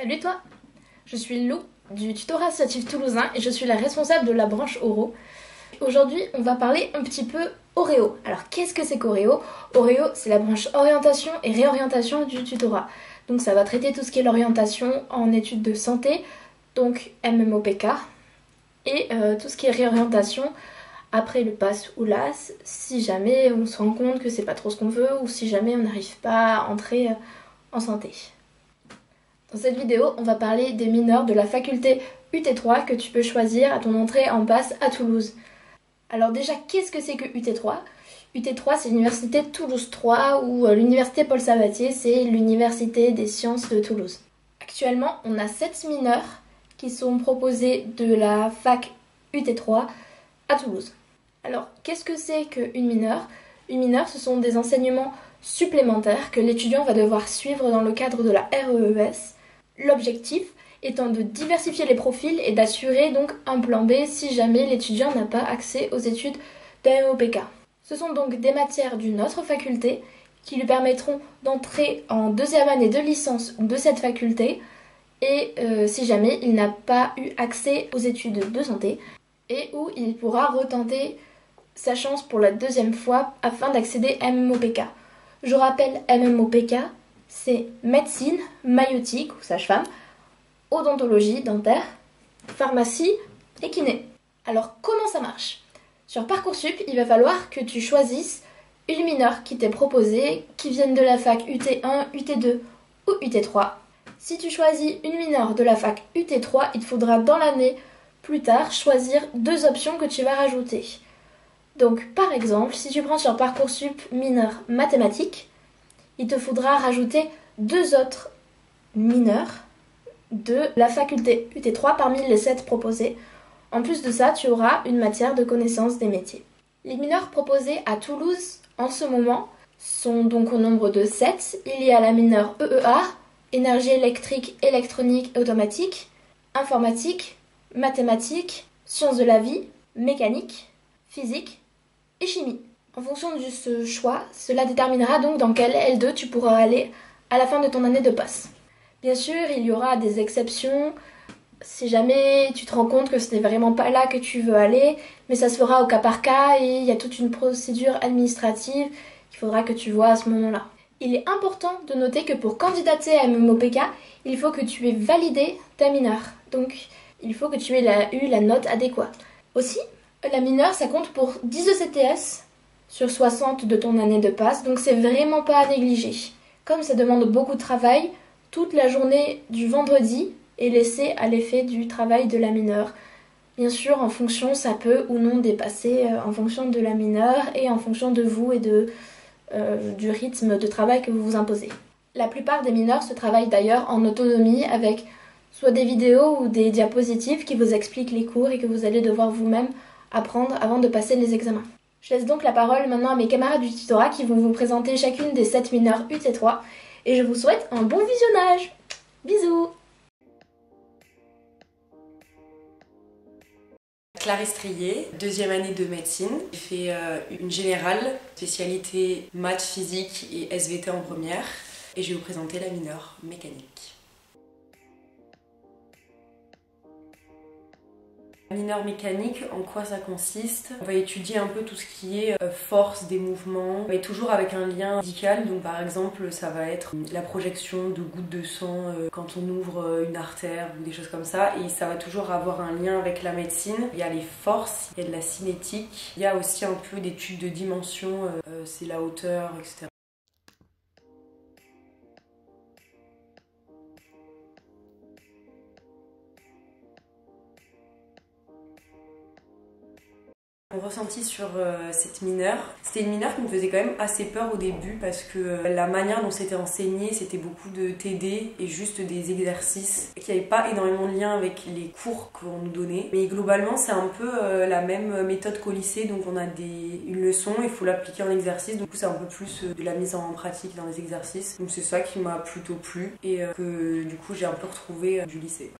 Salut toi, je suis Lou du tutorat associatif toulousain et je suis la responsable de la branche Oro. Aujourd'hui, on va parler un petit peu Oreo. Alors, qu'est-ce que c'est qu'Oreo? Oreo, c'est la branche orientation et réorientation du tutorat. Donc, ça va traiter tout ce qui est l'orientation en études de santé, donc MMOPK, et tout ce qui est réorientation après le PASS ou l'AS, si jamais on se rend compte que c'est pas trop ce qu'on veut ou si jamais on n'arrive pas à entrer en santé. Dans cette vidéo, on va parler des mineurs de la faculté UT3 que tu peux choisir à ton entrée en PASS à Toulouse. Alors déjà, qu'est-ce que c'est que UT3? UT3, c'est l'université Toulouse 3 ou l'université Paul Sabatier, c'est l'université des sciences de Toulouse. Actuellement, on a 7 mineurs qui sont proposés de la fac UT3 à Toulouse. Alors, qu'est-ce que c'est qu'une mineure? Une mineure, ce sont des enseignements supplémentaires que l'étudiant va devoir suivre dans le cadre de la REES. L'objectif étant de diversifier les profils et d'assurer donc un plan B si jamais l'étudiant n'a pas accès aux études d'AMOPK. Ce sont donc des matières d'une autre faculté qui lui permettront d'entrer en deuxième année de licence de cette faculté et si jamais il n'a pas eu accès aux études de santé et où il pourra retenter sa chance pour la deuxième fois afin d'accéder à MMOPK. Je rappelle, MMOPK, c'est médecine, maïeutique ou sage-femme, odontologie dentaire, pharmacie et kiné. Alors comment ça marche? Sur Parcoursup, il va falloir que tu choisisses une mineure qui t'est proposée, qui vienne de la fac UT1, UT2 ou UT3. Si tu choisis une mineure de la fac UT3, il te faudra dans l'année plus tard choisir deux options que tu vas rajouter. Donc par exemple, si tu prends sur Parcoursup mineur mathématiques, il te faudra rajouter deux autres mineurs de la faculté UT3 parmi les 7 proposés. En plus de ça, tu auras une matière de connaissance des métiers. Les mineurs proposés à Toulouse en ce moment sont donc au nombre de 7. Il y a la mineure EEA, énergie électrique, électronique et automatique, informatique, mathématiques, sciences de la vie, mécanique, physique et chimie. En fonction de ce choix, cela déterminera donc dans quelle L2 tu pourras aller à la fin de ton année de passe. Bien sûr, il y aura des exceptions si jamais tu te rends compte que ce n'est vraiment pas là que tu veux aller, mais ça se fera au cas par cas et il y a toute une procédure administrative qu'il faudra que tu vois à ce moment-là. Il est important de noter que pour candidater à MMOPK, il faut que tu aies validé ta mineure. Donc, il faut que tu aies eu la note adéquate. Aussi, la mineure, ça compte pour 10 ECTS sur 60 de ton année de passe, donc c'est vraiment pas à négliger. Comme ça demande beaucoup de travail, toute la journée du vendredi est laissée à l'effet du travail de la mineure. Bien sûr, en fonction, ça peut ou non dépasser en fonction de la mineure et en fonction de vous et du rythme de travail que vous vous imposez. La plupart des mineurs se travaillent d'ailleurs en autonomie avec soit des vidéos ou des diapositives qui vous expliquent les cours et que vous allez devoir vous-même apprendre avant de passer les examens. Je laisse donc la parole maintenant à mes camarades du tutorat qui vont vous présenter chacune des 7 mineurs UT3 et je vous souhaite un bon visionnage. Bisous! Clarisse Trier, deuxième année de médecine. J'ai fait une générale, spécialité maths, physique et SVT en première. Et je vais vous présenter la mineure mécanique. La mineure mécanique, en quoi ça consiste? On va étudier un peu tout ce qui est force des mouvements, mais toujours avec un lien médical. Donc par exemple, ça va être la projection de gouttes de sang quand on ouvre une artère ou des choses comme ça. Et ça va toujours avoir un lien avec la médecine. Il y a les forces, il y a de la cinétique. Il y a aussi un peu d'études de dimension, c'est la hauteur, etc. Mon ressenti sur cette mineure, c'était une mineure qui me faisait quand même assez peur au début parce que la manière dont c'était enseigné, c'était beaucoup de TD et juste des exercices qui n'avaient pas énormément de lien avec les cours qu'on nous donnait. Mais globalement, c'est un peu la même méthode qu'au lycée, donc on a une leçon, il faut l'appliquer en exercice, du coup c'est un peu plus de la mise en pratique dans les exercices. Donc c'est ça qui m'a plutôt plu et que du coup j'ai un peu retrouvé du lycée.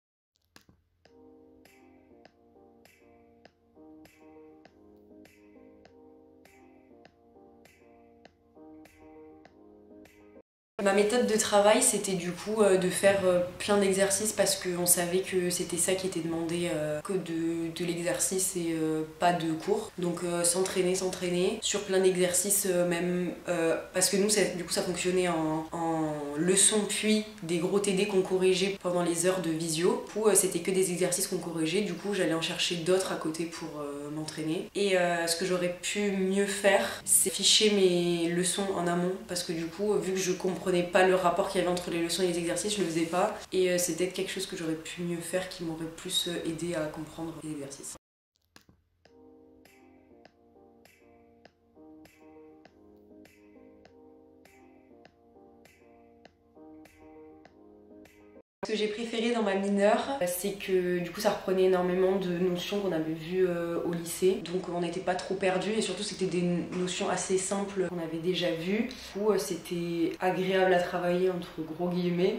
Ma méthode de travail, c'était du coup de faire plein d'exercices parce qu'on savait que c'était ça qui était demandé, que de l'exercice et pas de cours. Donc s'entraîner sur plein d'exercices, même parce que nous, du coup, ça fonctionnait en leçons puis des gros TD qu'on corrigeait pendant les heures de visio. Du coup, c'était que des exercices qu'on corrigeait. Du coup, j'allais en chercher d'autres à côté pour m'entraîner. Et ce que j'aurais pu mieux faire, c'est ficher mes leçons en amont parce que du coup, vu que je comprenais pas le rapport qu'il y avait entre les leçons et les exercices, je le faisais pas et c'est peut-être quelque chose que j'aurais pu mieux faire qui m'aurait plus aidé à comprendre les exercices. Ce que j'ai préféré dans ma mineure, c'est que du coup ça reprenait énormément de notions qu'on avait vues au lycée, donc on n'était pas trop perdus et surtout c'était des notions assez simples qu'on avait déjà vues. Du coup c'était agréable à travailler entre gros guillemets.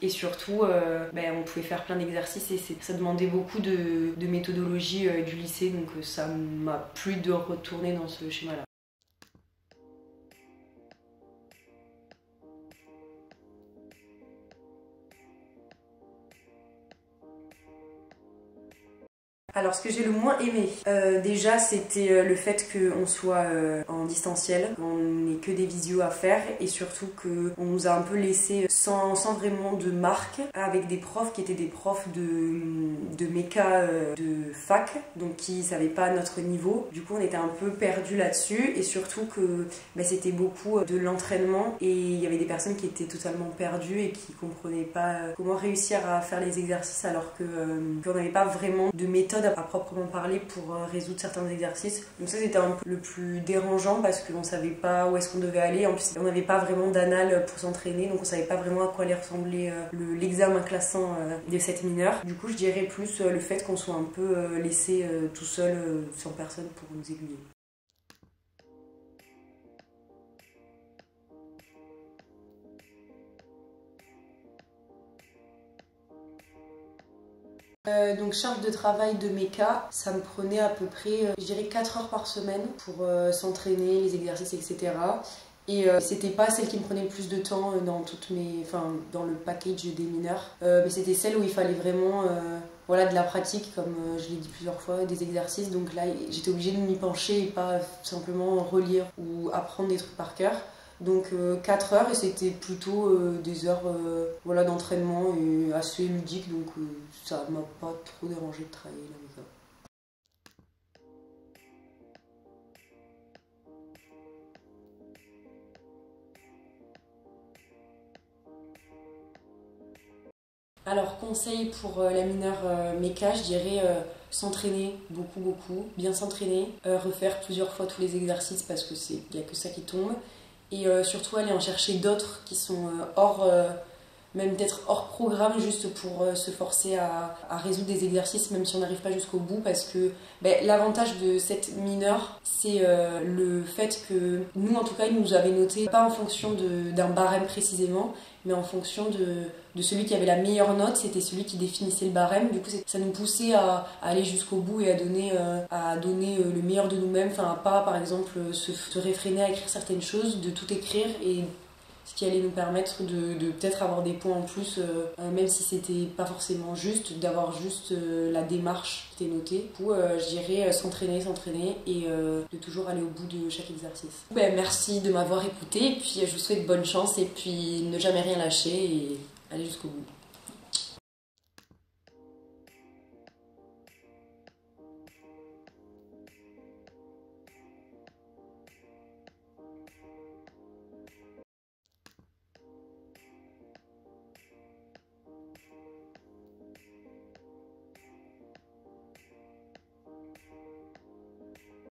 Et surtout, on pouvait faire plein d'exercices et ça demandait beaucoup de méthodologie du lycée, donc ça m'a plu de retourner dans ce schéma-là. Alors ce que j'ai le moins aimé, déjà c'était le fait qu'on soit en distanciel, qu'on n'ait que des visios à faire et surtout qu'on nous a un peu laissé sans vraiment de marque avec des profs qui étaient des profs de méca de fac, donc qui savaient pas notre niveau. Du coup on était un peu perdus là-dessus et surtout que c'était beaucoup de l'entraînement et il y avait des personnes qui étaient totalement perdues et qui comprenaient pas comment réussir à faire les exercices alors qu'on n'avait pas vraiment de méthode à proprement parler pour résoudre certains exercices. Donc ça c'était un peu le plus dérangeant parce qu'on savait pas où est-ce qu'on devait aller. En plus on n'avait pas vraiment d'annales pour s'entraîner, donc on savait pas vraiment à quoi allait ressembler l'examen classant de cette mineure. Du coup je dirais plus le fait qu'on soit un peu laissé tout seul, sans personne pour nous aiguiller. Donc charge de travail de méca, ça me prenait à peu près, je dirais 4 heures par semaine pour s'entraîner, les exercices, etc. Et c'était pas celle qui me prenait le plus de temps dans le package des mineurs, mais c'était celle où il fallait vraiment de la pratique, comme je l'ai dit plusieurs fois, des exercices. Donc là j'étais obligée de m'y pencher et pas simplement relire ou apprendre des trucs par cœur. Donc 4 heures et c'était plutôt des heures d'entraînement et assez ludique, donc ça m'a pas trop dérangé de travailler la méca. Alors conseil pour la mineure méca, je dirais s'entraîner beaucoup, bien s'entraîner, refaire plusieurs fois tous les exercices parce que il n'y a que ça qui tombe. Et surtout aller en chercher d'autres qui sont même peut-être hors programme, juste pour se forcer à résoudre des exercices même si on n'arrive pas jusqu'au bout, parce que l'avantage de cette mineure c'est le fait que nous en tout cas ils nous avaient noté pas en fonction d'un barème précisément, mais en fonction de celui qui avait la meilleure note, c'était celui qui définissait le barème. Du coup ça nous poussait à aller jusqu'au bout et à donner le meilleur de nous-mêmes, à pas par exemple se réfréner à écrire certaines choses, de tout écrire, et ce qui allait nous permettre de peut-être avoir des points en plus, même si c'était pas forcément juste, d'avoir juste la démarche qui était notée. Du coup, je dirais s'entraîner et de toujours aller au bout de chaque exercice. Merci de m'avoir écouté, et puis je vous souhaite bonne chance et puis ne jamais rien lâcher et aller jusqu'au bout.